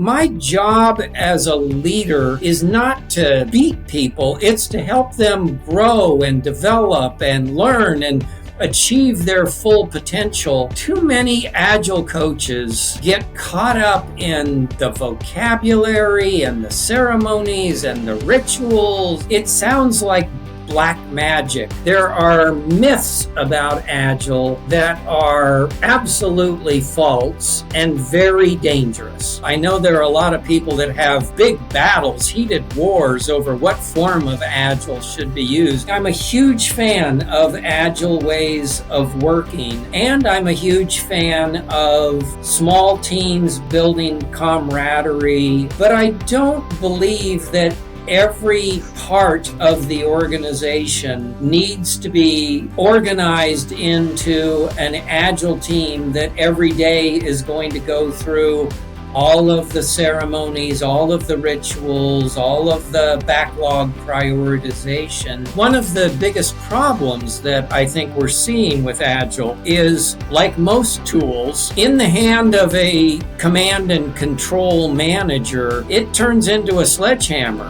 My job as a leader is not to beat people, it's to help them grow and develop and learn and achieve their full potential. Too many Agile coaches get caught up in the vocabulary and the ceremonies and the rituals. It sounds like black magic. There are myths about Agile that are absolutely false and very dangerous. I know there are a lot of people that have big battles, heated wars over what form of Agile should be used. I'm a huge fan of Agile ways of working, and I'm a huge fan of small teams building camaraderie, but I don't believe that every part of the organization needs to be organized into an Agile team that every day is going to go through all of the ceremonies, all of the rituals, all of the backlog prioritization. One of the biggest problems that I think we're seeing with Agile is, like most tools, in the hand of a command and control manager, it turns into a sledgehammer.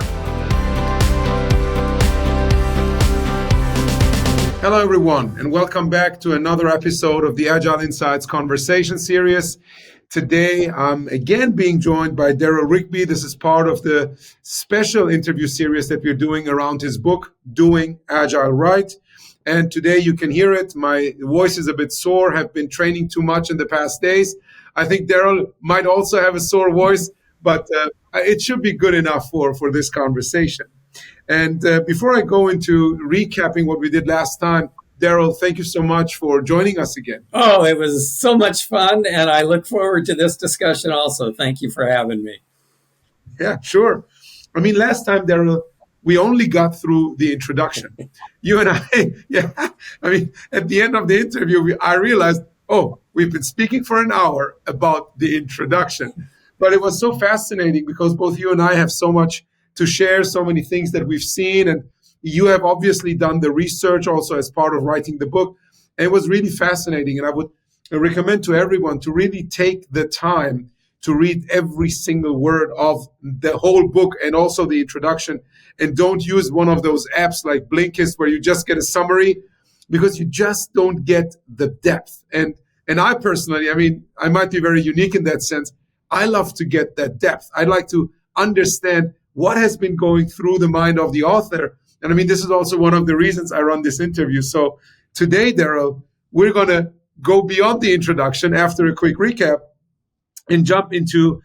Hello, everyone, and welcome back to another episode of the Agile Insights Conversation Series. Today, I'm again being joined by Darrell Rigby. This is part of the special interview series that we're doing around his book, Doing Agile Right. And today you can hear it. My voice is a bit sore. Have been training too much in the past days. I think Darrell might also have a sore voice, but it should be good enough for this conversation. And before I go into recapping what we did last time, Darrell, thank you so much for joining us again. Oh, it was so much fun, and I look forward to this discussion also. Thank you for having me. Yeah, sure. I mean, last time, Darrell, we only got through the introduction. You and at the end of the interview, I realized, we've been speaking for an hour about the introduction. But it was so fascinating because both you and I have so much to share, so many things that we've seen, and you have obviously done the research also as part of writing the book. And it was really fascinating, and I would recommend to everyone to really take the time to read every single word of the whole book and also the introduction, and don't use one of those apps like Blinkist where you just get a summary, because you just don't get the depth. And I personally, I might be very unique in that sense. I love to get that depth. I like to understand what has been going through the mind of the author. And this is also one of the reasons I run this interview. So today, Darrell, we're going to go beyond the introduction after a quick recap and jump into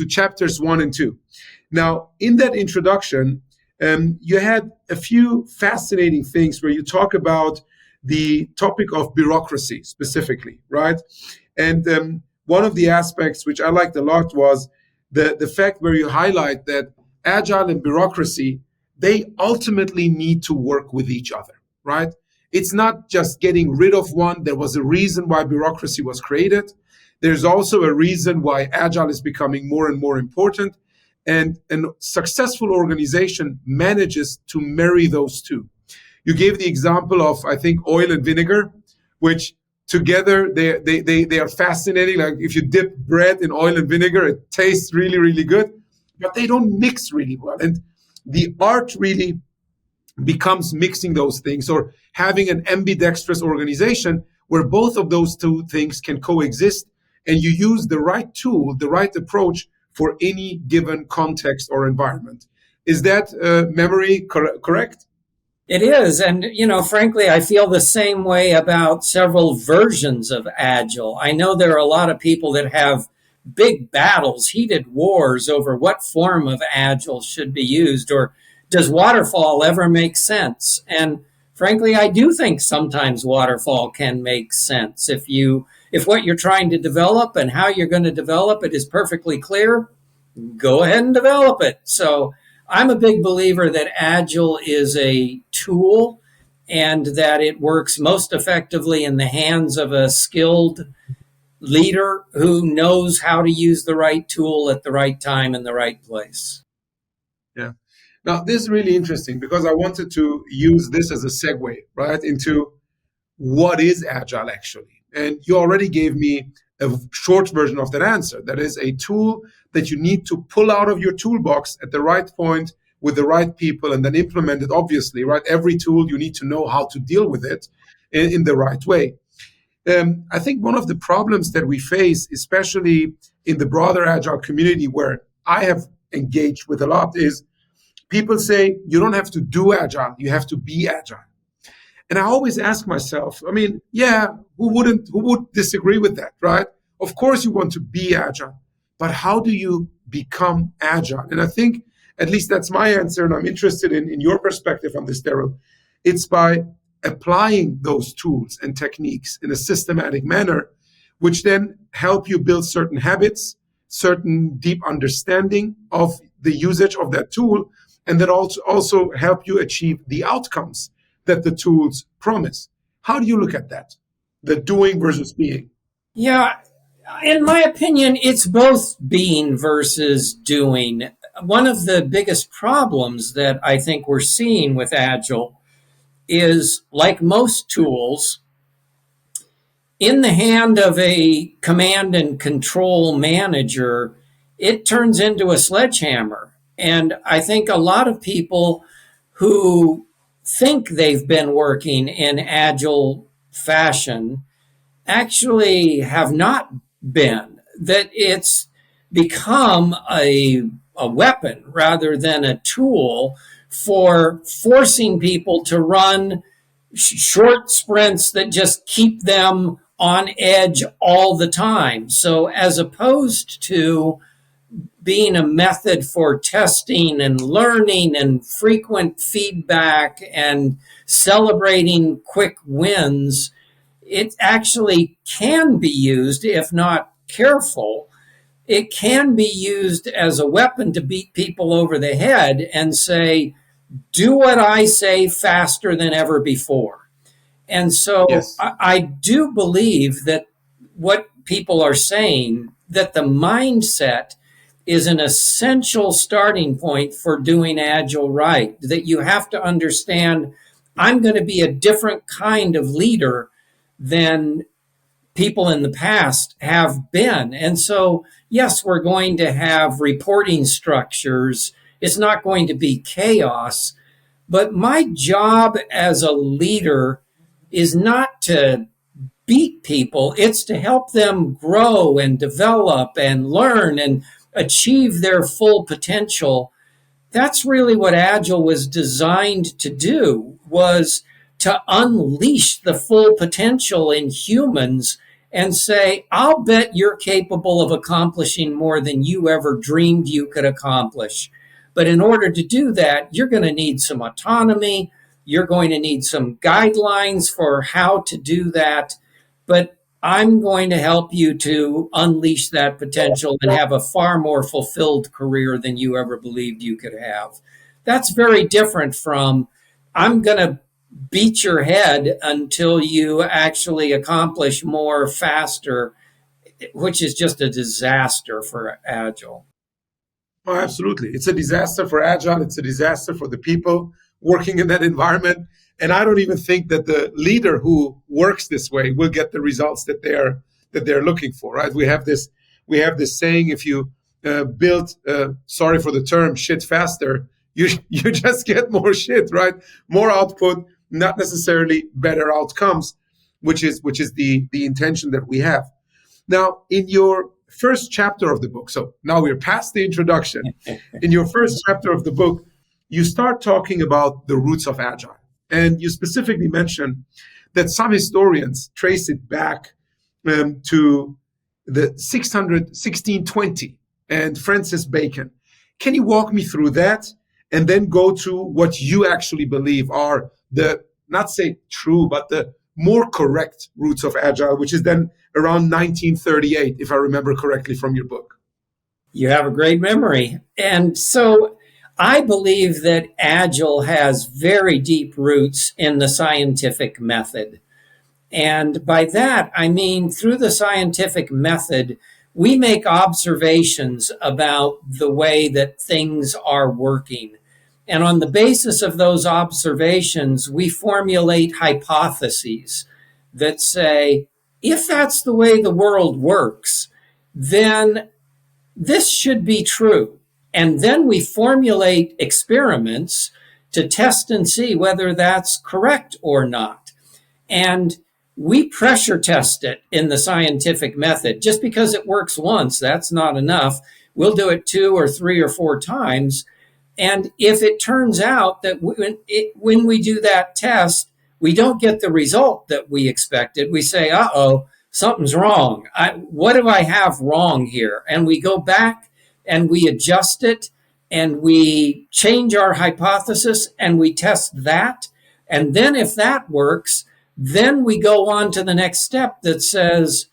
chapters 1 and 2. Now, in that introduction, you had a few fascinating things where you talk about the topic of bureaucracy specifically, right? And one of the aspects which I liked a lot was the fact where you highlight that Agile and bureaucracy, they ultimately need to work with each other, right? It's not just getting rid of one. There was a reason why bureaucracy was created. There's also a reason why Agile is becoming more and more important. And a successful organization manages to marry those two. You gave the example of, I think, oil and vinegar, which together they are fascinating. Like if you dip bread in oil and vinegar, it tastes really, really good, but they don't mix really well. And the art really becomes mixing those things, or having an ambidextrous organization where both of those two things can coexist, and you use the right tool, the right approach for any given context or environment. Is that memory correct? It is. And, frankly, I feel the same way about several versions of Agile. I know there are a lot of people that have big battles, heated wars over what form of Agile should be used, or does waterfall ever make sense? And frankly, I do think sometimes waterfall can make sense. If what you're trying to develop and how you're going to develop it is perfectly clear, go ahead and develop it. So I'm a big believer that Agile is a tool and that it works most effectively in the hands of a skilled leader who knows how to use the right tool at the right time in the right place. Yeah. Now, this is really interesting because I wanted to use this as a segue, right, into what is Agile actually. And you already gave me a short version of that answer. That is a tool that you need to pull out of your toolbox at the right point with the right people and then implement it, obviously, right? Every tool, you need to know how to deal with it in the right way. I think one of the problems that we face, especially in the broader Agile community where I have engaged with a lot, is people say, you don't have to do Agile, you have to be Agile. And I always ask myself, I mean, yeah, who would disagree with that, right? Of course you want to be Agile, but how do you become Agile? And I think, at least that's my answer, and I'm interested in your perspective on this, Darrell. It's by applying those tools and techniques in a systematic manner, which then help you build certain habits, certain deep understanding of the usage of that tool, and that also help you achieve the outcomes that the tools promise. How do you look at that? The doing versus being? Yeah, in my opinion, it's both being versus doing. One of the biggest problems that I think we're seeing with Agile is, like most tools, in the hand of a command and control manager, it turns into a sledgehammer. And I think a lot of people who think they've been working in Agile fashion actually have not been, that it's become a weapon rather than a tool for forcing people to run short sprints that just keep them on edge all the time. So as opposed to being a method for testing and learning and frequent feedback and celebrating quick wins, it actually can be used, if not careful, it can be used as a weapon to beat people over the head and say, do what I say faster than ever before. And so Yes. I do believe that what people are saying, that the mindset is an essential starting point for doing Agile right, that you have to understand, I'm going to be a different kind of leader than people in the past have been. And so, yes, we're going to have reporting structures. It's not going to be chaos. But my job as a leader is not to beat people, it's to help them grow and develop and learn and achieve their full potential. That's really what Agile was designed to do, was to unleash the full potential in humans and say, I'll bet you're capable of accomplishing more than you ever dreamed you could accomplish. But in order to do that, you're going to need some autonomy. You're going to need some guidelines for how to do that. But I'm going to help you to unleash that potential and have a far more fulfilled career than you ever believed you could have. That's very different from, I'm going to beat your head until you actually accomplish more faster, which is just a disaster for Agile. Oh, absolutely. It's a disaster for Agile. It's a disaster for the people working in that environment. And I don't even think that the leader who works this way will get the results that they're looking for. Right? We have this saying: if you build, sorry for the term, shit faster, you just get more shit, right? More output, not necessarily better outcomes, which is the intention that we have. Now, in your first chapter of the book, so now we're past the introduction. In your first chapter of the book, you start talking about the roots of Agile. And you specifically mention that some historians trace it back to the 1620 and Francis Bacon. Can you walk me through that and then go to what you actually believe are the, not say true, but the more correct roots of Agile, which is then around 1938, if I remember correctly from your book? You have a great memory. And so I believe that Agile has very deep roots in the scientific method. And by that, I mean, through the scientific method, we make observations about the way that things are working. And on the basis of those observations, we formulate hypotheses that say, if that's the way the world works, then this should be true. And then we formulate experiments to test and see whether that's correct or not. And we pressure test it in the scientific method. Just because it works once, that's not enough. We'll do it 2 or 3 or 4 times. And if it turns out that when we do that test, we don't get the result that we expected, we say, uh-oh, something's wrong. What do I have wrong here? And we go back and we adjust it and we change our hypothesis and we test that. And then if that works, then we go on to the next step that says,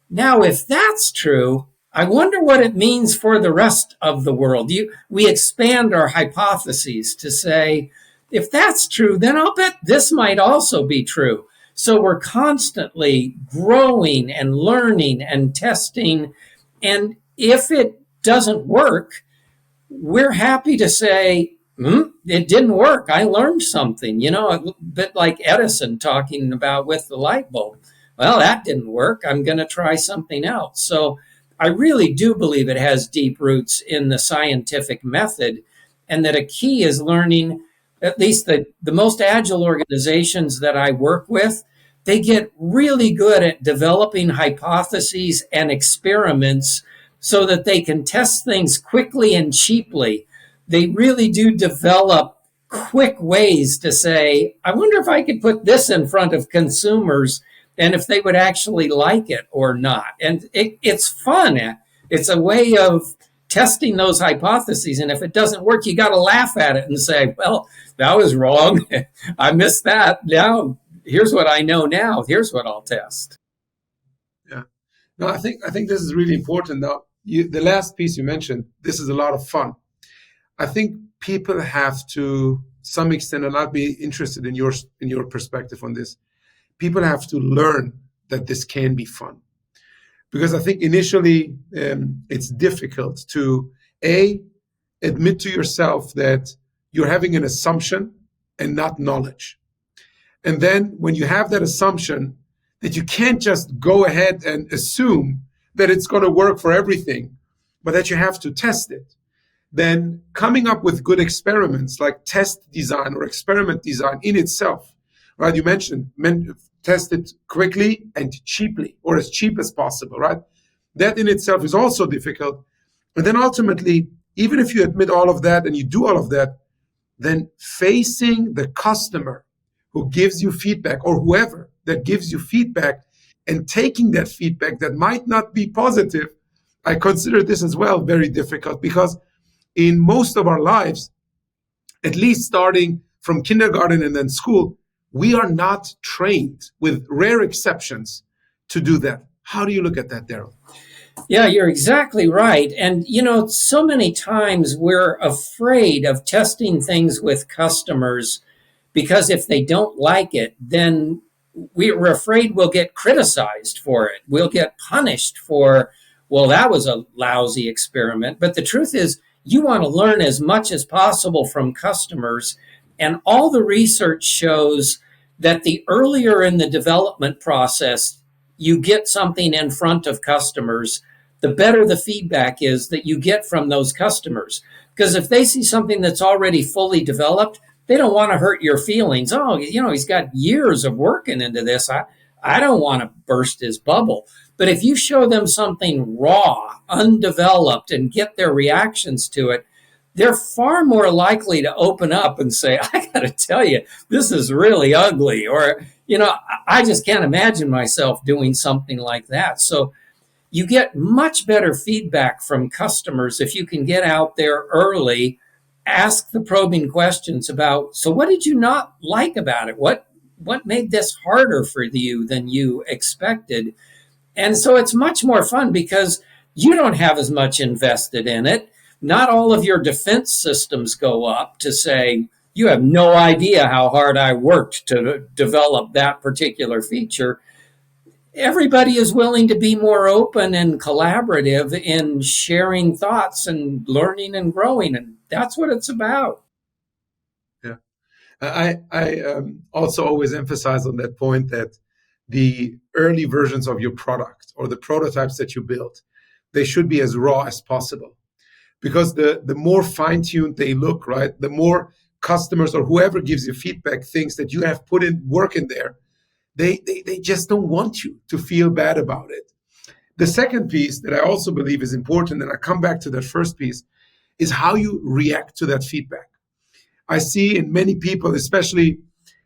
now, if that's true, I wonder what it means for the rest of the world. We expand our hypotheses to say, if that's true, then I'll bet this might also be true. So we're constantly growing and learning and testing. And if it doesn't work, we're happy to say, it didn't work. I learned something, a bit like Edison talking about with the light bulb. Well, that didn't work. I'm going to try something else. So I really do believe it has deep roots in the scientific method, and that a key is learning, at least the most agile organizations that I work with, they get really good at developing hypotheses and experiments so that they can test things quickly and cheaply. They really do develop quick ways to say, I wonder if I could put this in front of consumers and if they would actually like it or not. And it's fun. It's a way of testing those hypotheses. And if it doesn't work, you got to laugh at it and say, well, that was wrong. I missed that. Now, here's what I know now. Here's what I'll test. Yeah. No, I think this is really important. Now, the last piece you mentioned, this is a lot of fun. I think people have to some extent, and I'd be interested in your perspective on this. People have to learn that this can be fun, because I think initially it's difficult to admit to yourself that you're having an assumption and not knowledge. And then when you have that assumption, that you can't just go ahead and assume that it's going to work for everything, but that you have to test it. Then coming up with good experiments like test design or experiment design in itself, right? You mentioned test it quickly and cheaply, or as cheap as possible, right? That in itself is also difficult. And then ultimately, even if you admit all of that and you do all of that, then facing the customer who gives you feedback, or whoever that gives you feedback, and taking that feedback that might not be positive, I consider this as well very difficult, because in most of our lives, at least starting from kindergarten and then school, we are not trained, with rare exceptions, to do that. How do you look at that, Darrell? Yeah, you're exactly right. And, so many times we're afraid of testing things with customers because if they don't like it, then we're afraid we'll get criticized for it. We'll get punished for, well, that was a lousy experiment. But the truth is, you want to learn as much as possible from customers. And all the research shows that the earlier in the development process you get something in front of customers, the better the feedback is that you get from those customers. Because if they see something that's already fully developed, they don't want to hurt your feelings. Oh, he's got years of working into this. I don't want to burst his bubble. But if you show them something raw, undeveloped, and get their reactions to it, they're far more likely to open up and say, I got to tell you, this is really ugly. Or, I just can't imagine myself doing something like that. So you get much better feedback from customers if you can get out there early, ask the probing questions about, so what did you not like about it? What made this harder for you than you expected? And so it's much more fun because you don't have as much invested in it. Not all of your defense systems go up to say, you have no idea how hard I worked to develop that particular feature. Everybody is willing to be more open and collaborative in sharing thoughts and learning and growing. And that's what it's about. Yeah. I also always emphasize on that point that the early versions of your product or the prototypes that you build, they should be as raw as possible. Because the more fine-tuned they look, right, the more customers or whoever gives you feedback thinks that you have put in work in there, they just don't want you to feel bad about it. The second piece that I also believe is important, and I come back to that first piece, is how you react to that feedback. I see in many people, especially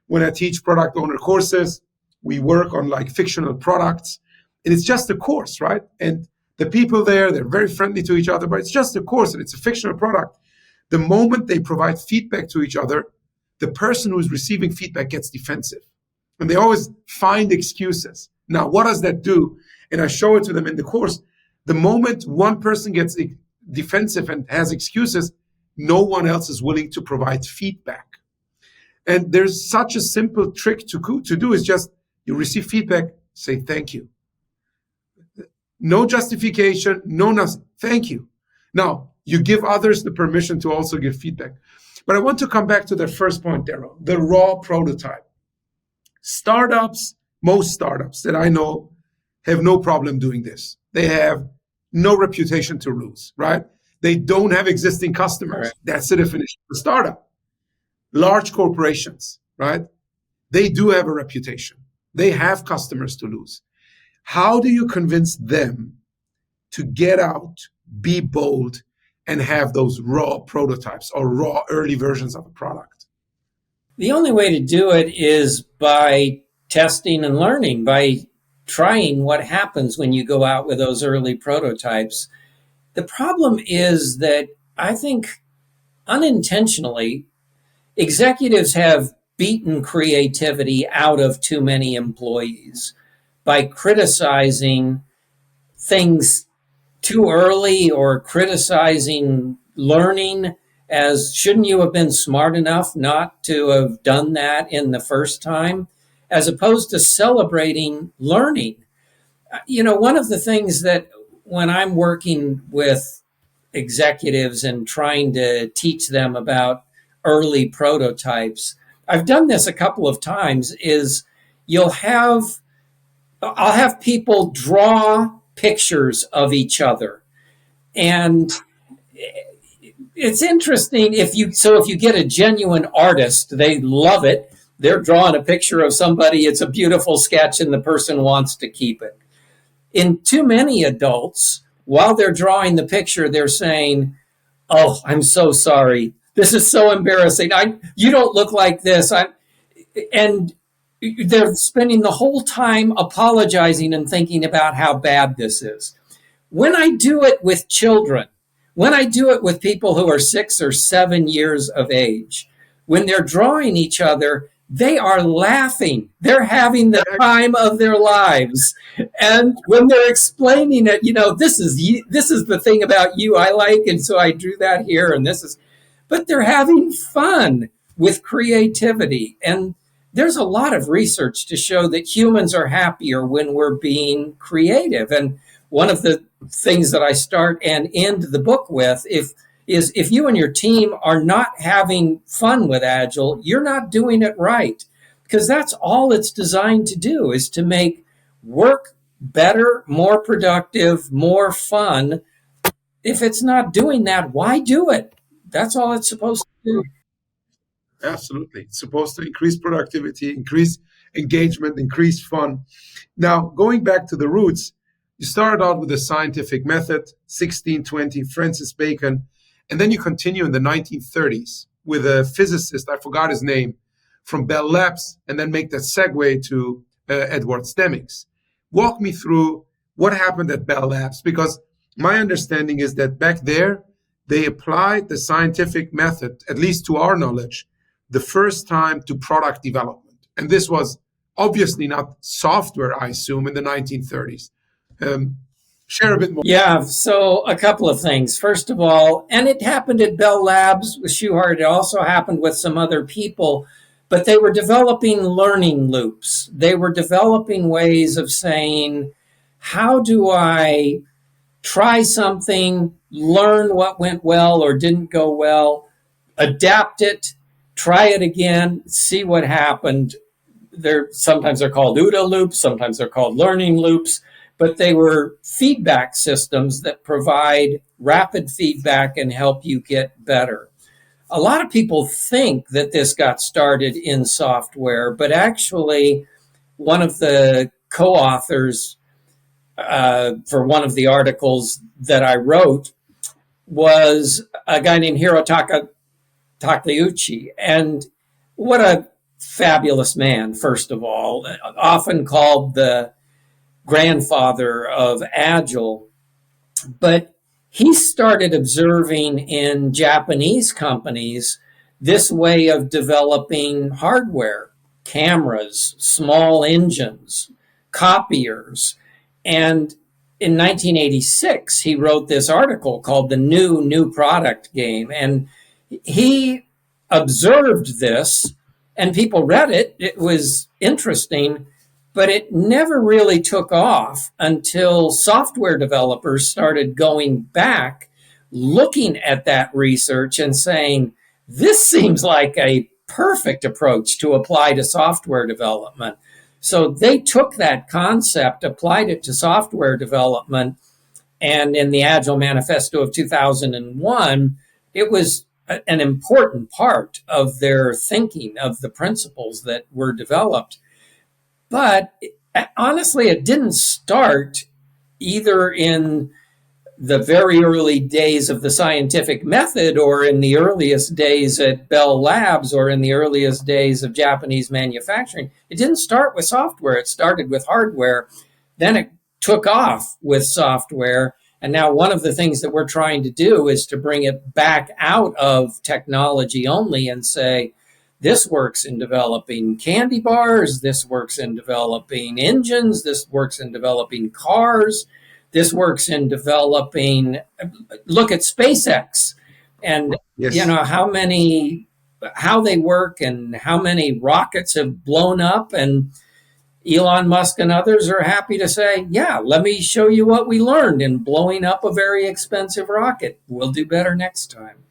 when I teach product owner courses, we work on like fictional products, and it's just a course, right? And the people there, they're very friendly to each other, but it's just a course and it's a fictional product. The moment they provide feedback to each other, the person who's receiving feedback gets defensive. And they always find excuses. Now, what does that do? And I show it to them in the course. The moment one person gets defensive and has excuses, no one else is willing to provide feedback. And there's such a simple trick to do is just you receive feedback, say thank you. No justification, no nothing. Thank you. Now, you give others the permission to also give feedback. But I want to come back to that first point, Darrell, the raw prototype. Most startups that I know have no problem doing this. They have no reputation to lose, right? They don't have existing customers. Right. That's the definition of a startup. Large corporations, right? They do have a reputation. They have customers to lose. How do you convince them to get out, be bold, and have those raw prototypes or raw early versions of a product? The only way to do it is by testing and learning, by trying what happens when you go out with those early prototypes. The problem is that I think unintentionally, executives have beaten creativity out of too many employees by criticizing things too early or criticizing learning as shouldn't you have been smart enough not to have done that in the first time, as opposed to celebrating learning. You know, one of the things that when I'm working with executives and trying to teach them about early prototypes, I've done this a couple of times, is I'll have people draw pictures of each other. And it's interesting if you get a genuine artist, they love it. They're drawing a picture of somebody. It's a beautiful sketch and the person wants to keep it. In too many adults, while they're drawing the picture, they're saying, "Oh, I'm so sorry. This is so embarrassing. You don't look like this." And they're spending the whole time apologizing and thinking about how bad this is. When I do it with children, when I do it with people who are 6 or 7 years of age, when they're drawing each other, they are laughing. They're having the time of their lives. And when they're explaining it, this is the thing about you I like, and so I drew that here, and but they're having fun with creativity. And there's a lot of research to show that humans are happier when we're being creative. And one of the things that I start and end the book with, if you and your team are not having fun with Agile, you're not doing it right. Because that's all it's designed to do, is to make work better, more productive, more fun. If it's not doing that, why do it? That's all it's supposed to do. Absolutely. It's supposed to increase productivity, increase engagement, increase fun. Now, going back to the roots, you started out with the scientific method, 1620, Francis Bacon, and then you continue in the 1930s with a physicist, I forgot his name, from Bell Labs, and then make that segue to Edward Stemmings. Walk me through what happened at Bell Labs, because my understanding is that back there, they applied the scientific method, at least to our knowledge, the first time to product development. And this was obviously not software, I assume, in the 1930s. Share a bit more. Yeah, so a couple of things. First of all, and it happened at Bell Labs with Schuhart. It also happened with some other people, but they were developing learning loops. They were developing ways of saying, how do I try something, learn what went well or didn't go well, adapt it, try it again, see what happened, sometimes they're called OODA loops, sometimes they're called learning loops, but they were feedback systems that provide rapid feedback and help you get better. A lot of people think that this got started in software, but actually, one of the co-authors for one of the articles that I wrote was a guy named Takeuchi. And what a fabulous man, first of all, often called the grandfather of Agile. But he started observing in Japanese companies this way of developing hardware, cameras, small engines, copiers. And in 1986, he wrote this article called The New Product Game. And he observed this, and people read it. It was interesting, but it never really took off until software developers started going back, looking at that research and saying, this seems like a perfect approach to apply to software development. So they took that concept, applied it to software development, and in the Agile Manifesto of 2001, it was an important part of their thinking of the principles that were developed. But honestly, it didn't start either in the very early days of the scientific method or in the earliest days at Bell Labs or in the earliest days of Japanese manufacturing. It didn't start with software. It started with hardware. Then it took off with software. And now one of the things that we're trying to do is to bring it back out of technology only and say, this works in developing candy bars. This works in developing engines. This works in developing cars. This works in developing, look at SpaceX and, Yes. how they work and how many rockets have blown up. And Elon Musk and others are happy to say, yeah, let me show you what we learned in blowing up a very expensive rocket. We'll do better next time.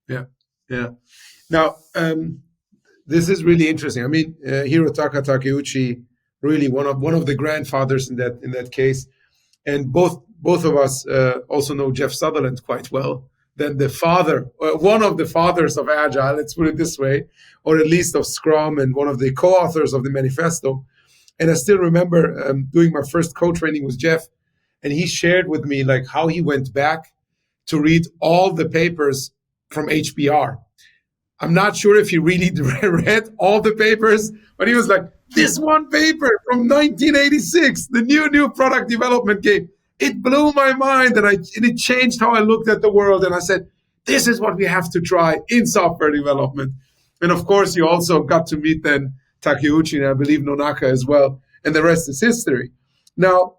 Yeah. Yeah. Now, this is really interesting. I mean, Hirotaka Takeuchi, really one of the grandfathers in that case, and both of us also know Jeff Sutherland quite well. Then the father, one of the fathers of Agile, let's put it this way, or at least of Scrum, and one of the co-authors of the manifesto. And I still remember doing my first co-training with Jeff, and he shared with me like how he went back to read all the papers from HBR. I'm not sure if he really read all the papers, but he was like, this one paper from 1986, the new product development game, it blew my mind, and it changed how I looked at the world. And I said, this is what we have to try in software development. And of course, you also got to meet then Takeuchi and I believe Nonaka as well. And the rest is history. Now,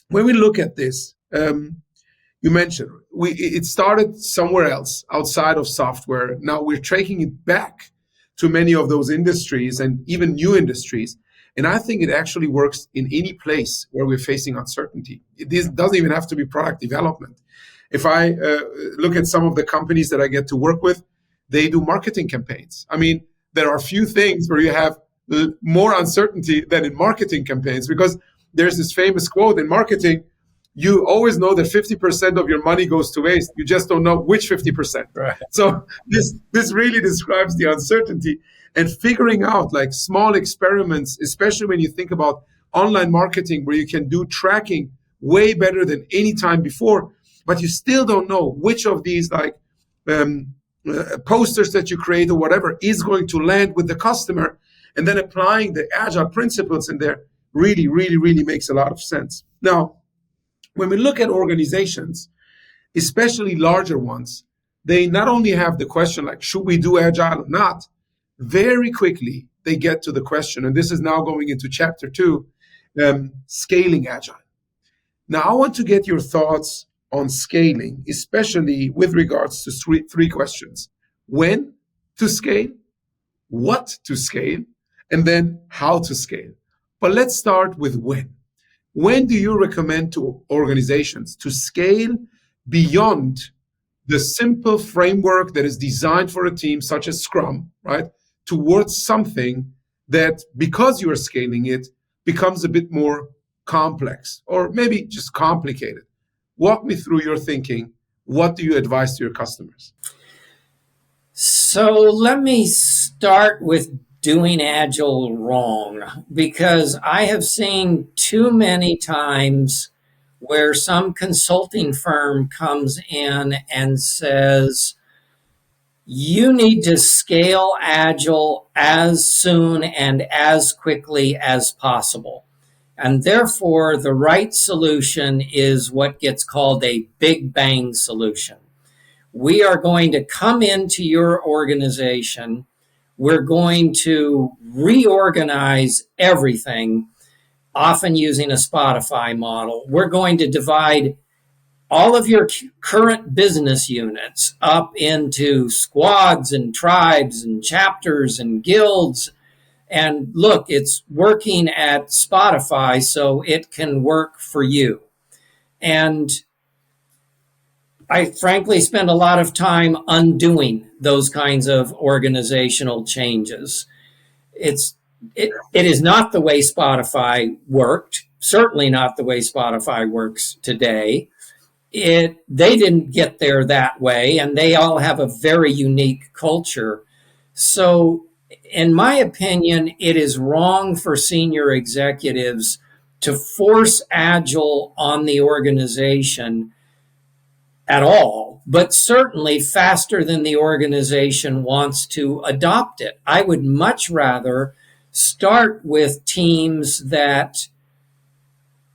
when we look at this, you mentioned it started somewhere else outside of software. Now we're taking it back to many of those industries and even new industries. And I think it actually works in any place where we're facing uncertainty. It doesn't even have to be product development. If I look at some of the companies that I get to work with, they do marketing campaigns. I mean, there are few things where you have more uncertainty than in marketing campaigns, because there's this famous quote in marketing, you always know that 50% of your money goes to waste. You just don't know which 50%. Right. So this really describes the uncertainty, and figuring out like small experiments, especially when you think about online marketing where you can do tracking way better than any time before, but you still don't know which of these like posters that you create or whatever is going to land with the customer, and then applying the Agile principles in there really, really, really makes a lot of sense. Now, when we look at organizations, especially larger ones, they not only have the question like, should we do Agile or not? Very quickly, they get to the question, and this is now going into chapter 2, scaling Agile. Now, I want to get your thoughts on scaling, especially with regards to three questions. When to scale, what to scale, and then how to scale. But let's start with when. When do you recommend to organizations to scale beyond the simple framework that is designed for a team such as Scrum, right, towards something that because you are scaling it becomes a bit more complex or maybe just complicated. Walk me through your thinking. What do you advise to your customers? So let me start with doing Agile wrong, because I have seen too many times where some consulting firm comes in and says, you need to scale Agile as soon and as quickly as possible. And therefore, the right solution is what gets called a big bang solution. We are going to come into your organization. We're going to reorganize everything, often using a Spotify model. We're going to divide all of your current business units up into squads and tribes and chapters and guilds. And look, it's working at Spotify, so it can work for you. And I frankly spend a lot of time undoing those kinds of organizational changes. It is not the way Spotify worked, certainly not the way Spotify works today. They didn't get there that way, and they all have a very unique culture. So, in my opinion, it is wrong for senior executives to force Agile on the organization at all, but certainly faster than the organization wants to adopt it. I would much rather start with teams that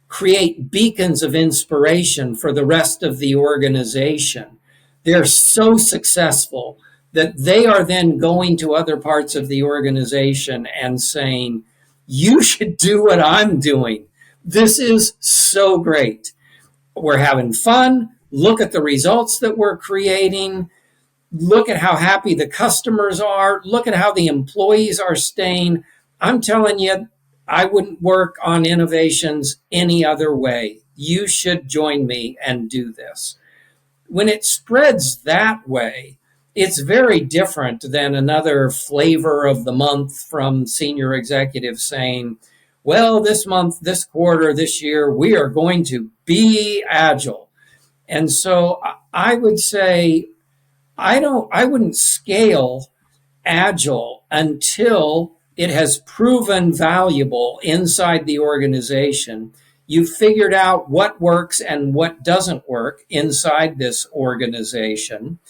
create beacons of inspiration for the rest of the organization. They're so successful that they are then going to other parts of the organization and saying, you should do what I'm doing. This is so great. We're having fun. Look at the results that we're creating. Look at how happy the customers are. Look at how the employees are staying. I'm telling you, I wouldn't work on innovations any other way. You should join me and do this. When it spreads that way, it's very different than another flavor of the month from senior executives saying, well, this month, this quarter, this year, we are going to be Agile. And so I would say, I wouldn't scale Agile until it has proven valuable inside the organization. You've figured out what works and what doesn't work inside this organization.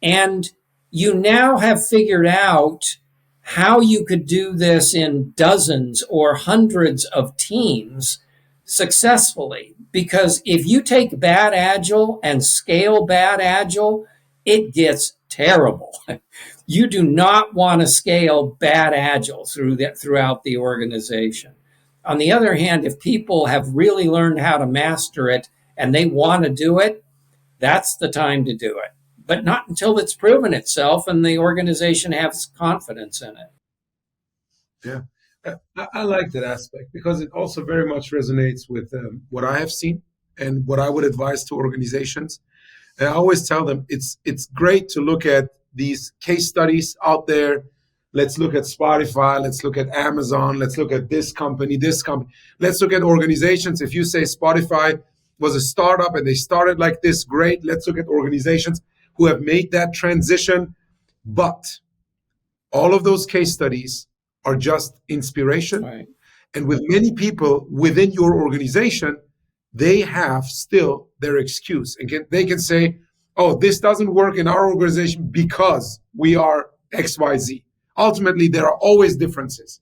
And you now have figured out how you could do this in dozens or hundreds of teams successfully. Because if you take bad Agile and scale bad Agile, it gets terrible. You do not want to scale bad Agile throughout the organization. On the other hand, if people have really learned how to master it and they want to do it, that's the time to do it. But not until it's proven itself and the organization has confidence in it. Yeah, I like that aspect because it also very much resonates with what I have seen and what I would advise to organizations. And I always tell them it's great to look at these case studies out there. Let's look at Spotify. Let's look at Amazon. Let's look at this company, this company. Let's look at organizations. If you say Spotify was a startup and they started like this, great. Let's look at organizations who have made that transition. But all of those case studies are just inspiration. Right. And with many people within your organization, they have still their excuse. And they can say, oh, this doesn't work in our organization because we are XYZ. Ultimately, there are always differences.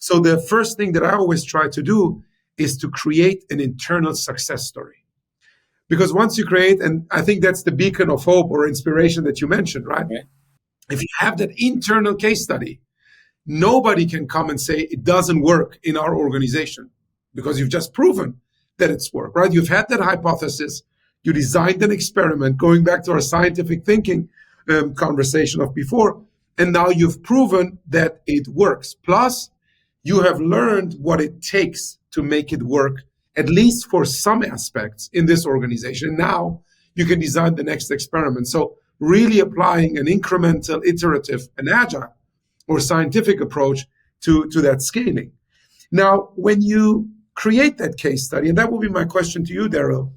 So the first thing that I always try to do is to create an internal success story. Because once you create, and I think that's the beacon of hope or inspiration that you mentioned, right? Yeah. If you have that internal case study, nobody can come and say it doesn't work in our organization because you've just proven that it's worked, right? You've had that hypothesis. You designed an experiment, going back to our scientific thinking conversation of before, and now you've proven that it works. Plus, you have learned what it takes to make it work, at least for some aspects in this organization. Now you can design the next experiment. So really applying an incremental, iterative, and agile or scientific approach to that scaling. Now, when you create that case study, and that will be my question to you, Darrell,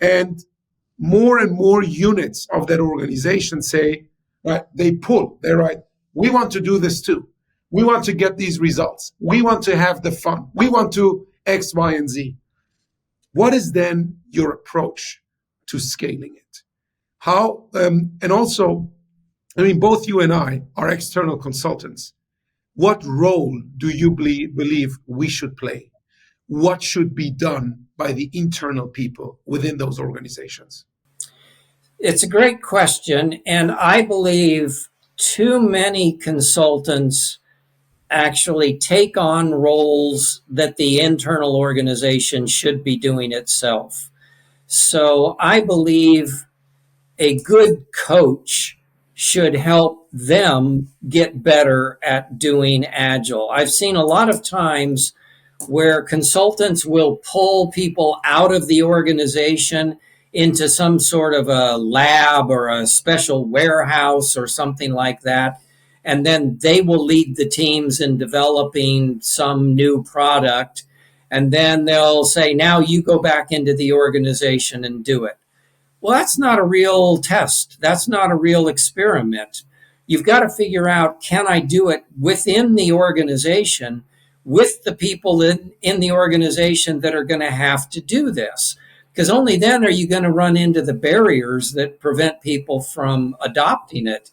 and more units of that organization say, right, they pull, they're right, we want to do this too. We want to get these results. We want to have the fun. We want to X, Y, and Z. What is then your approach to scaling it? How, and also, I mean, both you and I are external consultants. What role do you believe we should play? What should be done by the internal people within those organizations? It's a great question. And I believe too many consultants actually take on roles that the internal organization should be doing itself. So I believe a good coach should help them get better at doing Agile. I've seen a lot of times where consultants will pull people out of the organization into some sort of a lab or a special warehouse or something like that. And then they will lead the teams in developing some new product. And then they'll say, now you go back into the organization and do it. Well, that's not a real test. That's not a real experiment. You've got to figure out, can I do it within the organization with the people in the organization that are going to have to do this? Because only then are you going to run into the barriers that prevent people from adopting it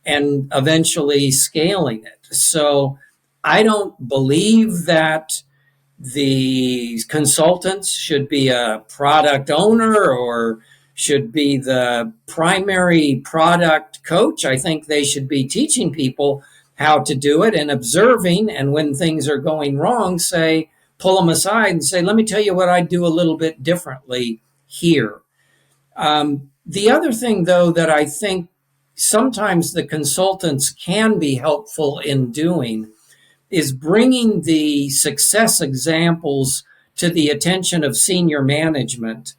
and eventually scaling it. So I don't believe that the consultants should be a product owner or should be the primary product coach. I think they should be teaching people how to do it and observing. And when things are going wrong, say, pull them aside and say, let me tell you what I'd do a little bit differently here. The other thing, though, that I think sometimes the consultants can be helpful in doing is bringing the success examples to the attention of senior management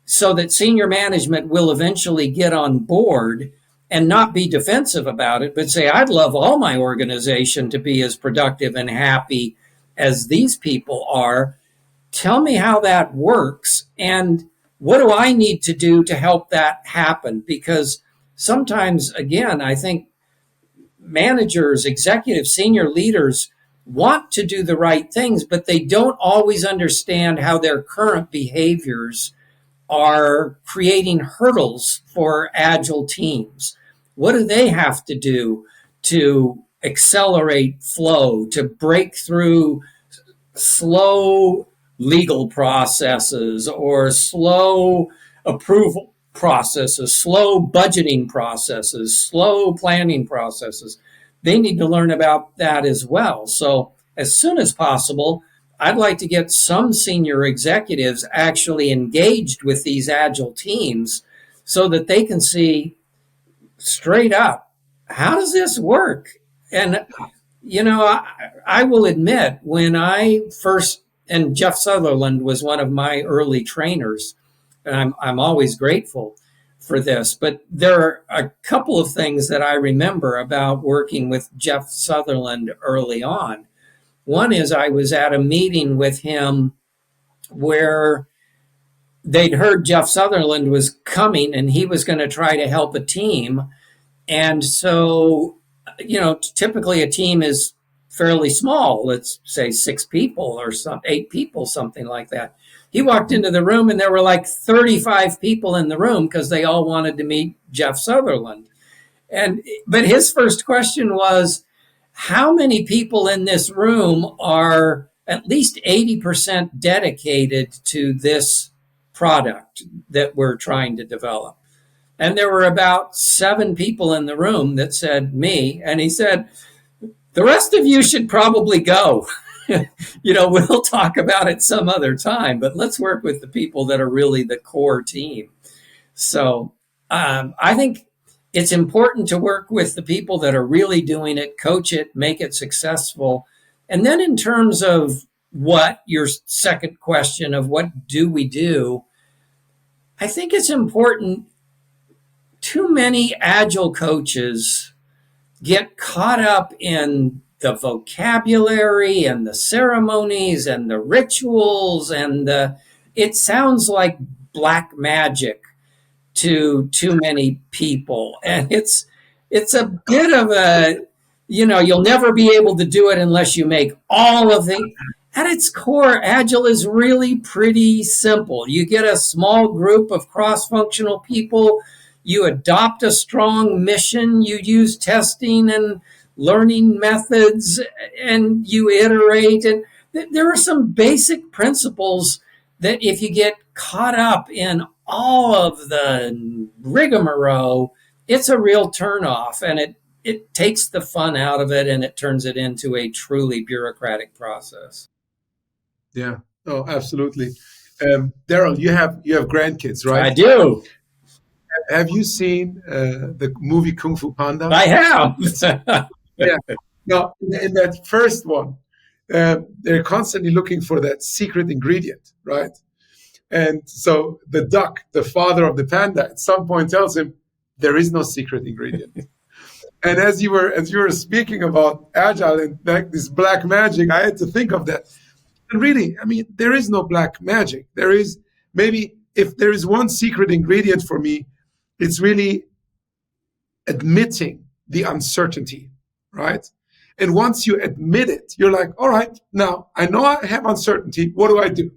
so that senior management will eventually get on board and not be defensive about it, but say, I'd love all my organization to be as productive and happy as these people are. Tell me how that works and what do I need to do to help that happen? Because sometimes, again, I think managers, executives, senior leaders want to do the right things, but they don't always understand how their current behaviors are creating hurdles for Agile teams. What do they have to do to accelerate flow, to break through slow legal processes or slow approval processes, slow budgeting processes, slow planning processes? They need to learn about that as well. So as soon as possible, I'd like to get some senior executives actually engaged with these Agile teams so that they can see straight up, how does this work? And, you know, I will admit, when I first, and Jeff Sutherland was one of my early trainers, and I'm always grateful for this, but there are a couple of things that I remember about working with Jeff Sutherland early on. One is I was at a meeting with him where they'd heard Jeff Sutherland was coming and he was going to try to help a team. And so, you know, typically a team is fairly small. Let's say 6 people or 8 people, something like that. He walked into the room and there were like 35 people in the room because they all wanted to meet Jeff Sutherland. But his first question was, how many people in this room are at least 80% dedicated to this product that we're trying to develop? And there were about 7 people in the room that said me. And he said, the rest of you should probably go. You know, we'll talk about it some other time, but let's work with the people that are really the core team. So I think it's important to work with the people that are really doing it, coach it, make it successful. And then in terms of what your second question of what do we do, I think it's important. Too many Agile coaches get caught up in the vocabulary and the ceremonies and the rituals and it sounds like black magic to too many people. And it's a bit of a, you'll never be able to do it unless you make all of the, at its core, Agile is really pretty simple. You get a small group of cross-functional people, you adopt a strong mission, you use testing and learning methods, and you iterate. And there are some basic principles that if you get caught up in all of the rigmarole, it's a real turnoff, and it takes the fun out of it, and it turns it into a truly bureaucratic process. Yeah. Oh, absolutely. Darrell, you have grandkids, right? I do. Have you seen the movie Kung Fu Panda? I have. Yeah. Now, in that first one, they're constantly looking for that secret ingredient, right? And so the duck, the father of the panda, at some point tells him there is no secret ingredient. And as you were speaking about Agile and this black magic, I had to think of that. And really, I mean, there is no black magic. There is maybe, if there is one secret ingredient for me, it's really admitting the uncertainty, right? And once you admit it, you're like, all right, now I know I have uncertainty. What do I do?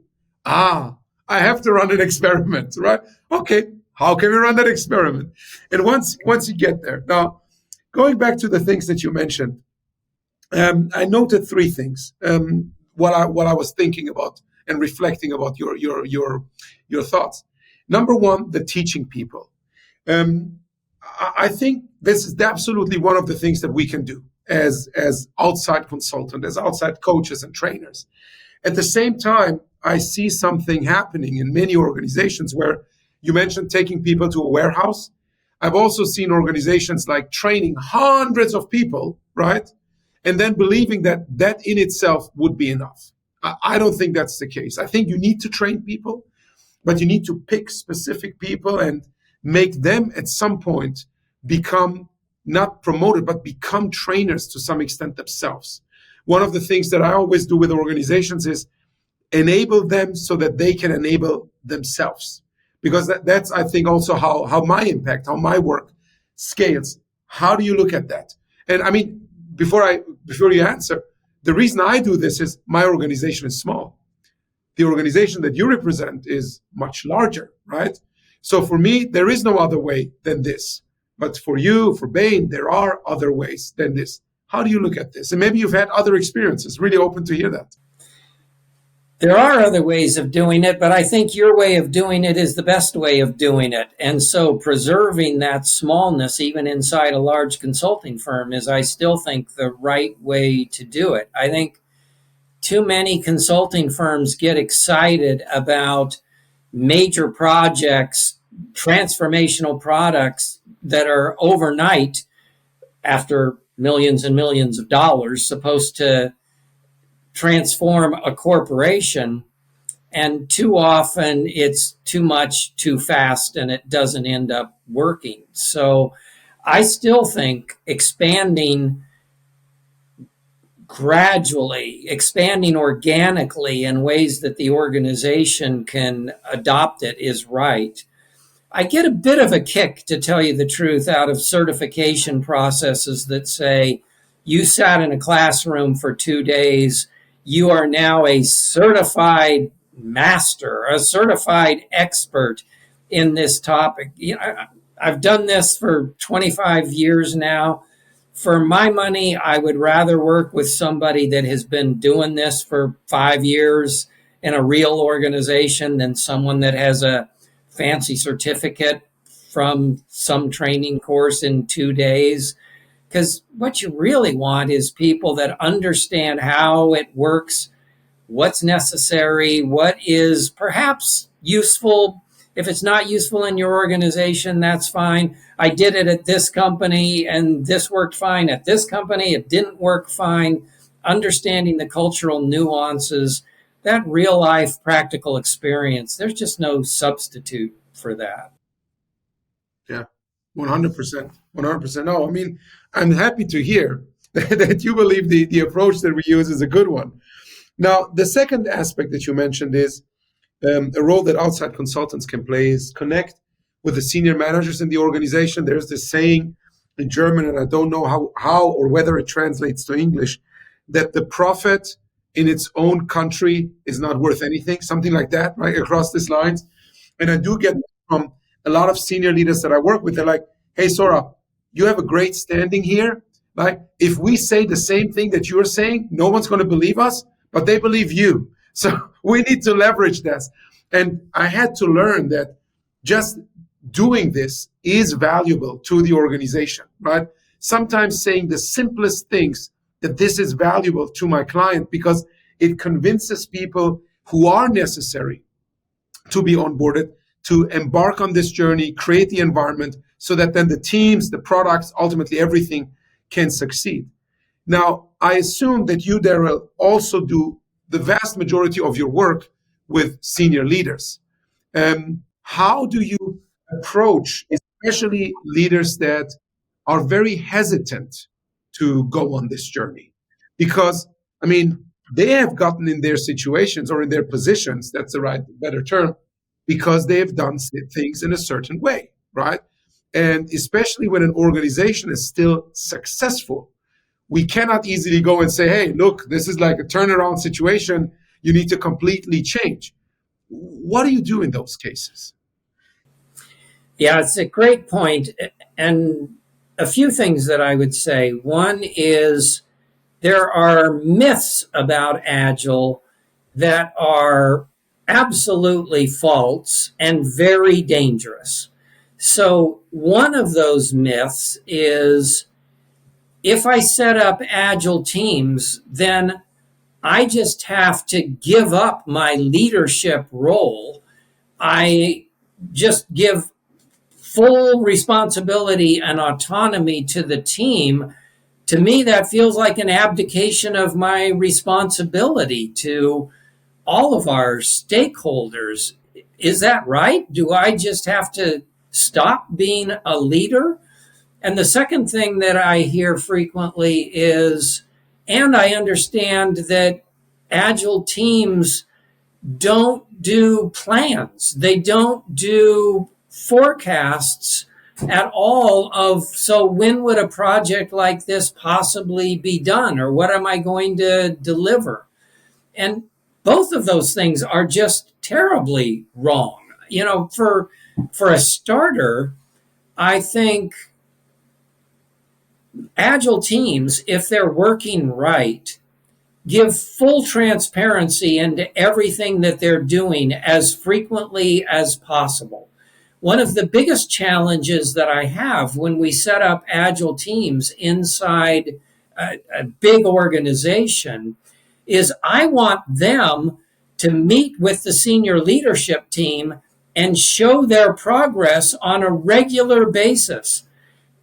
I have to run an experiment, right? Okay, how can we run that experiment? And once you get there, now going back to the things that you mentioned, I noted three things. What I was thinking about and reflecting about your thoughts. Number one, the teaching people. I think this is absolutely one of the things that we can do as outside consultants, as outside coaches and trainers. At the same time, I see something happening in many organizations where you mentioned taking people to a warehouse. I've also seen organizations like training hundreds of people, right? And then believing that in itself would be enough. I don't think that's the case. I think you need to train people, but you need to pick specific people and make them at some point become not promoted, but become trainers to some extent themselves. One of the things that I always do with organizations is enable them so that they can enable themselves. Because that's, I think, also how my impact, how my work scales. How do you look at that? And I mean, before you answer, the reason I do this is my organization is small. The organization that you represent is much larger, right? So for me, there is no other way than this. But for you, for Bain, there are other ways than this. How do you look at this? And maybe you've had other experiences. Really open to hear that. There are other ways of doing it, but I think your way of doing it is the best way of doing it. And so preserving that smallness, even inside a large consulting firm, is, I still think, the right way to do it. I think too many consulting firms get excited about major projects, transformational products that are overnight, after millions and millions of dollars, supposed to transform a corporation, and too often it's too much, too fast, and it doesn't end up working. So I still think expanding gradually, expanding organically in ways that the organization can adopt it is right. I get a bit of a kick, to tell you the truth, out of certification processes that say, you sat in a classroom for 2 days, you are now a certified master, a certified expert in this topic. I've done this for 25 years now. For my money, I would rather work with somebody that has been doing this for 5 years in a real organization than someone that has a fancy certificate from some training course in 2 days. Because what you really want is people that understand how it works, what's necessary, what is perhaps useful. If it's not useful in your organization, that's fine. I did it at this company and this worked fine. At this company, it didn't work fine. Understanding the cultural nuances, that real life practical experience, there's just no substitute for that. Yeah, 100%. 100%. No, I mean, I'm happy to hear that you believe the approach that we use is a good one. Now, the second aspect that you mentioned is a role that outside consultants can play is connect with the senior managers in the organization. There's this saying in German, and I don't know how or whether it translates to English, that the prophet in its own country is not worth anything, something like that, right, across these lines. And I do get from a lot of senior leaders that I work with, they're like, hey, Sohrab, you have a great standing here. Like, if we say the same thing that you're saying, no one's going to believe us, but they believe you. So we need to leverage this. And I had to learn that just doing this is valuable to the organization, right? Sometimes saying the simplest things, that this is valuable to my client, because it convinces people who are necessary to be onboarded, to embark on this journey, create the environment so that then the teams, the products, ultimately everything can succeed. Now, I assume that you, Darrell, also do the vast majority of your work with senior leaders. How do you approach, especially leaders that are very hesitant to go on this journey? Because, I mean, they have gotten in their situations or in their positions, that's the right, better term, because they have done things in a certain way, right? And especially when an organization is still successful, we cannot easily go and say, hey, look, this is like a turnaround situation. You need to completely change. What do you do in those cases? Yeah, it's a great point. And a few things that I would say. One is there are myths about Agile that are absolutely false and very dangerous. So one of those myths is if I set up Agile teams, then I just have to give up my leadership role. I just give full responsibility and autonomy to the team. To me, that feels like an abdication of my responsibility to all of our stakeholders. Is that right? Do I just have to stop being a leader? And the second thing that I hear frequently is, and I understand that Agile teams don't do plans. They don't do forecasts at all of, so when would a project like this possibly be done? Or what am I going to deliver? And both of those things are just terribly wrong. You know, for a starter, I think Agile teams, if they're working right, give full transparency into everything that they're doing as frequently as possible. One of the biggest challenges that I have when we set up Agile teams inside a big organization is I want them to meet with the senior leadership team and show their progress on a regular basis.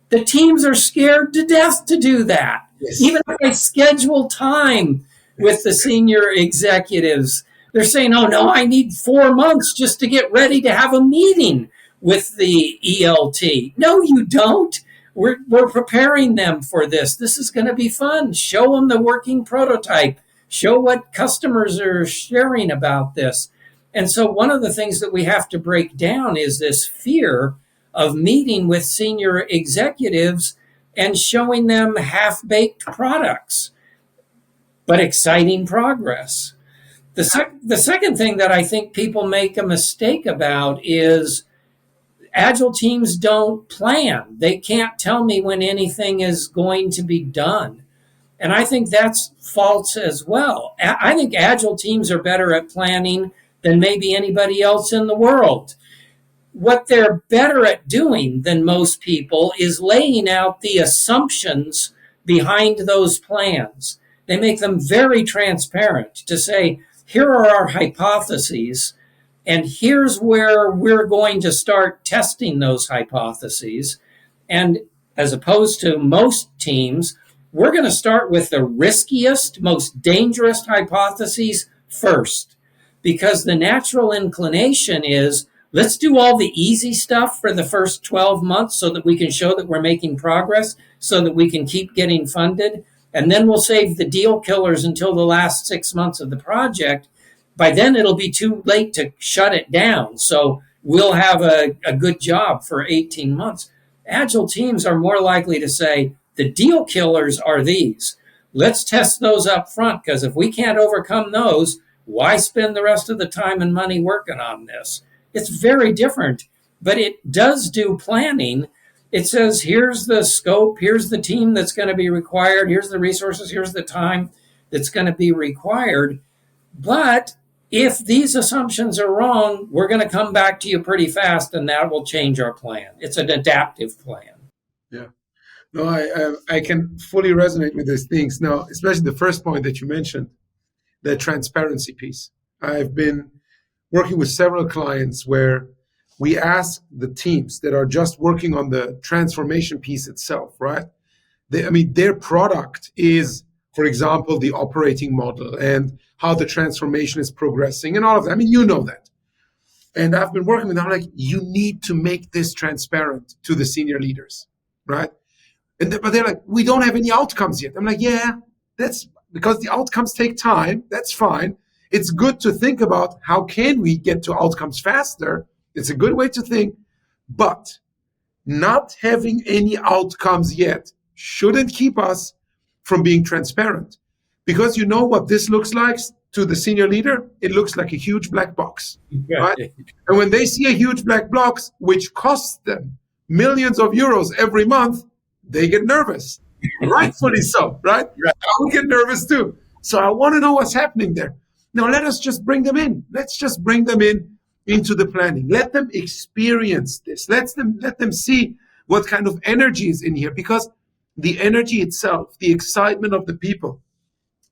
The teams are scared to death to do that. Yes. Even if I schedule time with the senior executives, they're saying, oh no, I need 4 months just to get ready to have a meeting with the ELT. No, you don't. We're preparing them for this. This is going to be fun. Show them the working prototype. Show what customers are sharing about this. And so one of the things that we have to break down is this fear of meeting with senior executives and showing them half-baked products, but exciting progress. The second thing that I think people make a mistake about is Agile teams don't plan. They can't tell me when anything is going to be done. And I think that's false as well. I think Agile teams are better at planning than maybe anybody else in the world. What they're better at doing than most people is laying out the assumptions behind those plans. They make them very transparent to say, here are our hypotheses, and here's where we're going to start testing those hypotheses. And as opposed to most teams, we're going to start with the riskiest, most dangerous hypotheses first, because the natural inclination is, let's do all the easy stuff for the first 12 months so that we can show that we're making progress, so that we can keep getting funded. and then we'll save the deal killers until the last 6 months of the project. By then, it'll be too late to shut it down. So we'll have a good job for 18 months. Agile teams are more likely to say, the deal killers are these. Let's test those up front, because if we can't overcome those, why spend the rest of the time and money working on this? It's very different, but it does do planning. It says, here's the scope, here's the team that's going to be required, here's the resources, here's the time that's going to be required. But if these assumptions are wrong, we're going to come back to you pretty fast, and that will change our plan. It's an adaptive plan. Yeah. No, I can fully resonate with these things. Now, especially the first point that you mentioned, the transparency piece. I've been working with several clients where we ask the teams that are just working on the transformation piece itself, right? Their product is, for example, the operating model and how the transformation is progressing and all of that. You know that. And I've been working with them, like, you need to make this transparent to the senior leaders, right? But they're like, we don't have any outcomes yet. I'm like, yeah, that's because the outcomes take time. That's fine. It's good to think about how can we get to outcomes faster. It's a good way to think, but not having any outcomes yet shouldn't keep us from being transparent. Because you know what this looks like to the senior leader? It looks like a huge black box, right? And when they see a huge black box, which costs them millions of euros every month, they get nervous. Rightfully so, right? I would get nervous too. So I want to know what's happening there. Now, let us just bring them in. Let's just bring them in into the planning. Let them experience this. Let them see what kind of energy is in here, because the energy itself, the excitement of the people,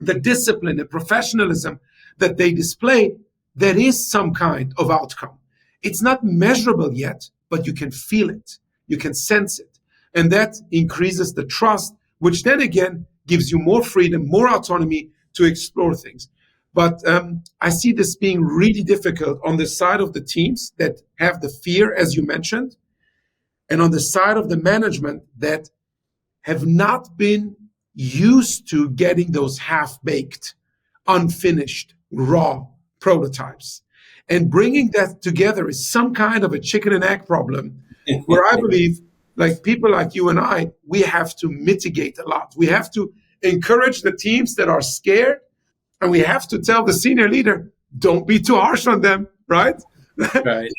the discipline and professionalism that they display, there is some kind of outcome. It's not measurable yet, but you can feel it. You can sense it. And that increases the trust, which then again gives you more freedom, more autonomy to explore things. But I see this being really difficult on the side of the teams that have the fear, as you mentioned, and on the side of the management that have not been used to getting those half-baked, unfinished, raw prototypes. And bringing that together is some kind of a chicken and egg problem where I believe, like people like you and I, we have to mitigate a lot. We have to encourage the teams that are scared, and we have to tell the senior leader, don't be too harsh on them, right? Right.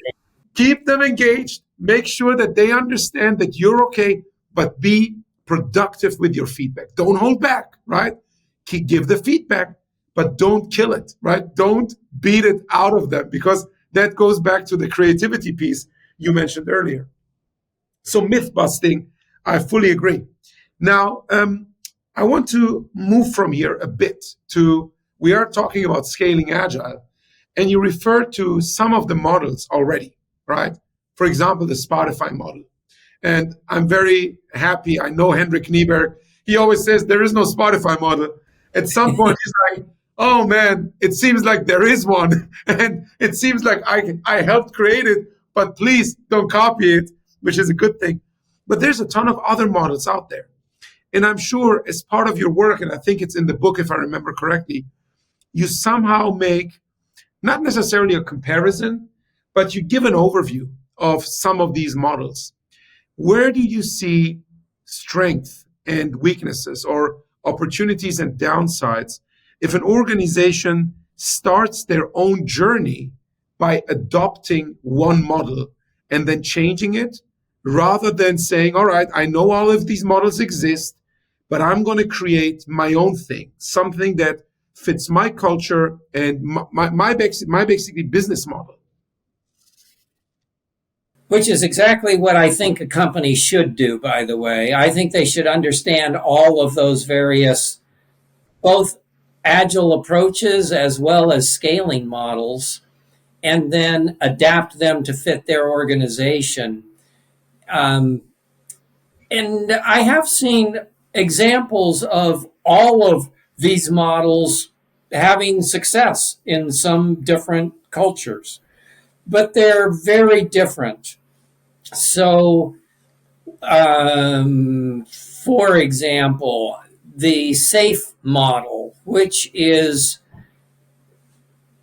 Keep them engaged. Make sure that they understand that you're okay, but be productive with your feedback. Don't hold back, right? Give the feedback, but don't kill it, right? Don't beat it out of them, because that goes back to the creativity piece you mentioned earlier. So myth busting, I fully agree. Now, I want to move from here a bit to, we are talking about scaling Agile, and you referred to some of the models already, right? For example, the Spotify model. And I'm very happy. I know Henrik Nieberg. He always says there is no Spotify model. At some point, he's like, oh man, it seems like there is one. And it seems like I helped create it, but please don't copy it, which is a good thing. But there's a ton of other models out there. And I'm sure as part of your work, and I think it's in the book, if I remember correctly, you somehow make not necessarily a comparison, but you give an overview of some of these models. Where do you see strength and weaknesses, or opportunities and downsides, if an organization starts their own journey by adopting one model and then changing it, rather than saying, all right, I know all of these models exist, but I'm going to create my own thing, something that fits my culture and my basically business model? Which is exactly what I think a company should do, by the way. I think they should understand all of those various, both agile approaches as well as scaling models, and then adapt them to fit their organization. And I have seen examples of all of these models having success in some different cultures, but they're very different. So, for example, the SAFE model, which is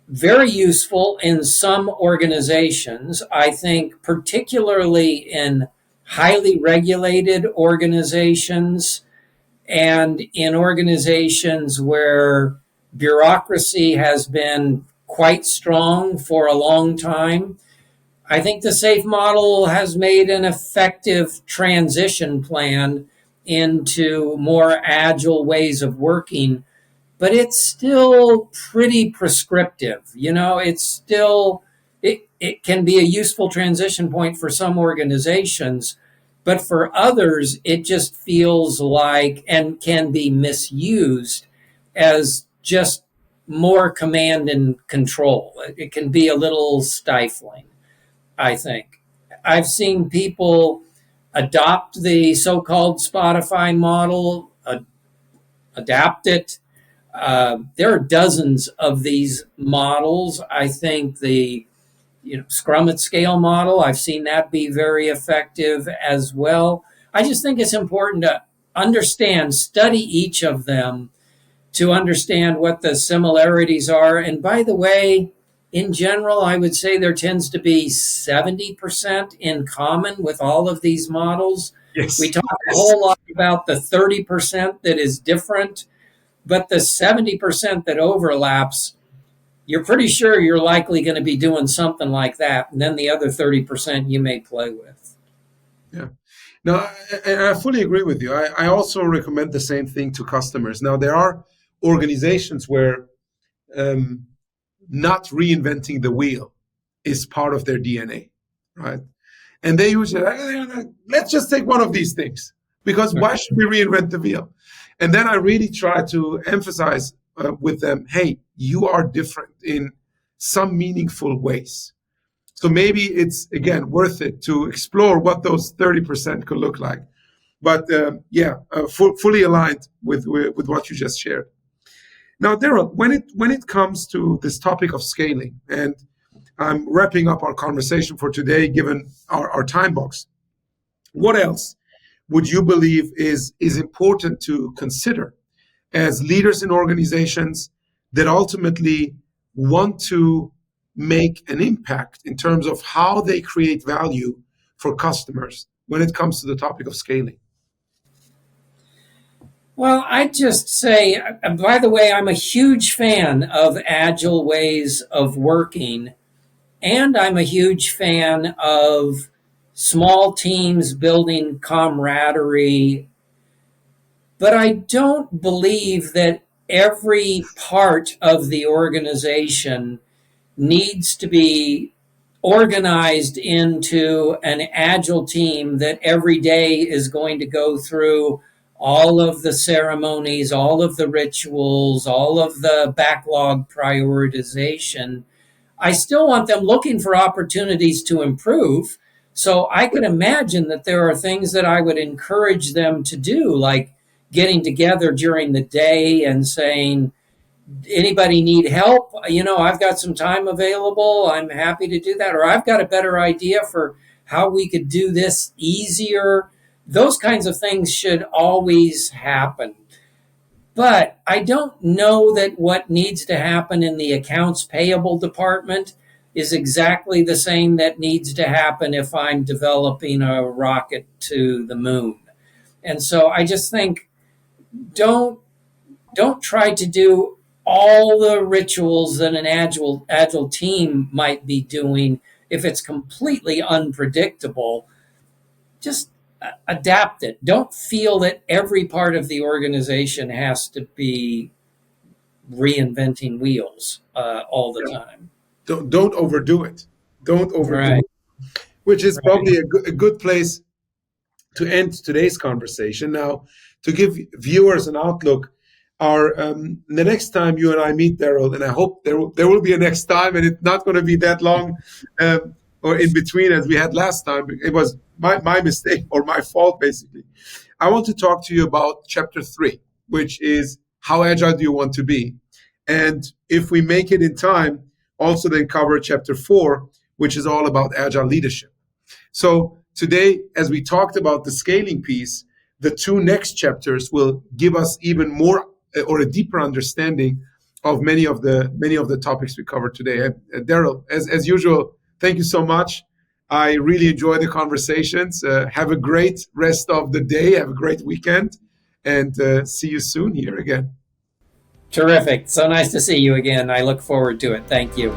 very useful in some organizations. I think particularly in highly regulated organizations and in organizations where bureaucracy has been quite strong for a long time. I think the SAFE model has made an effective transition plan into more agile ways of working, but it's still pretty prescriptive. It can be a useful transition point for some organizations, but for others, it just feels like and can be misused as just more command and control. It can be a little stifling, I think. I've seen people adopt the so called Spotify model, adapt it. There are dozens of these models. I think the Scrum at Scale model, I've seen that be very effective as well. I just think it's important to study each of them to understand what the similarities are. And by the way, in general, I would say there tends to be 70% in common with all of these models. Yes. We talk a whole lot about the 30% that is different, but the 70% that overlaps, you're pretty sure you're likely going to be doing something like that. And then the other 30% you may play with. Yeah. No, I fully agree with you. I also recommend the same thing to customers. Now, there are organizations where not reinventing the wheel is part of their DNA, right? And they usually, let's just take one of these things, because why should we reinvent the wheel? And then I really try to emphasize with them, hey, you are different in some meaningful ways. So maybe it's, again, worth it to explore what those 30% could look like. But fully aligned with what you just shared. Now, Darrell, when it comes to this topic of scaling, and I'm wrapping up our conversation for today, given our time box, what else would you believe is important to consider as leaders in organizations that ultimately want to make an impact in terms of how they create value for customers when it comes to the topic of scaling? Well, I'd just say, by the way, I'm a huge fan of agile ways of working, and I'm a huge fan of small teams building camaraderie. But I don't believe that every part of the organization needs to be organized into an agile team that every day is going to go through all of the ceremonies, all of the rituals, all of the backlog prioritization. I still want them looking for opportunities to improve. So I can imagine that there are things that I would encourage them to do, like getting together during the day and saying, anybody need help? I've got some time available. I'm happy to do that. Or I've got a better idea for how we could do this easier. Those kinds of things should always happen. But I don't know that what needs to happen in the accounts payable department is exactly the same that needs to happen if I'm developing a rocket to the moon. And so I just think don't try to do all the rituals that an agile team might be doing if it's completely unpredictable. Just adapt it. Don't feel that every part of the organization has to be reinventing wheels all the time. Don't overdo it. Don't overdo Right. it. Which is probably a good place to end today's conversation. Now, to give viewers an outlook, the next time you and I meet, Darrell, and I hope there will be a next time, and it's not going to be that long or in between as we had last time. It was my mistake or my fault, basically. I want to talk to you about Chapter 3, which is how agile do you want to be? And if we make it in time, also then cover Chapter 4, which is all about agile leadership. So today, as we talked about the scaling piece, the two next chapters will give us even more or a deeper understanding of many of the topics we covered today. Darrell, as usual, thank you so much. I really enjoyed the conversations. Have a great rest of the day. Have a great weekend, and see you soon here again. Terrific. So nice to see you again. I look forward to it. Thank you.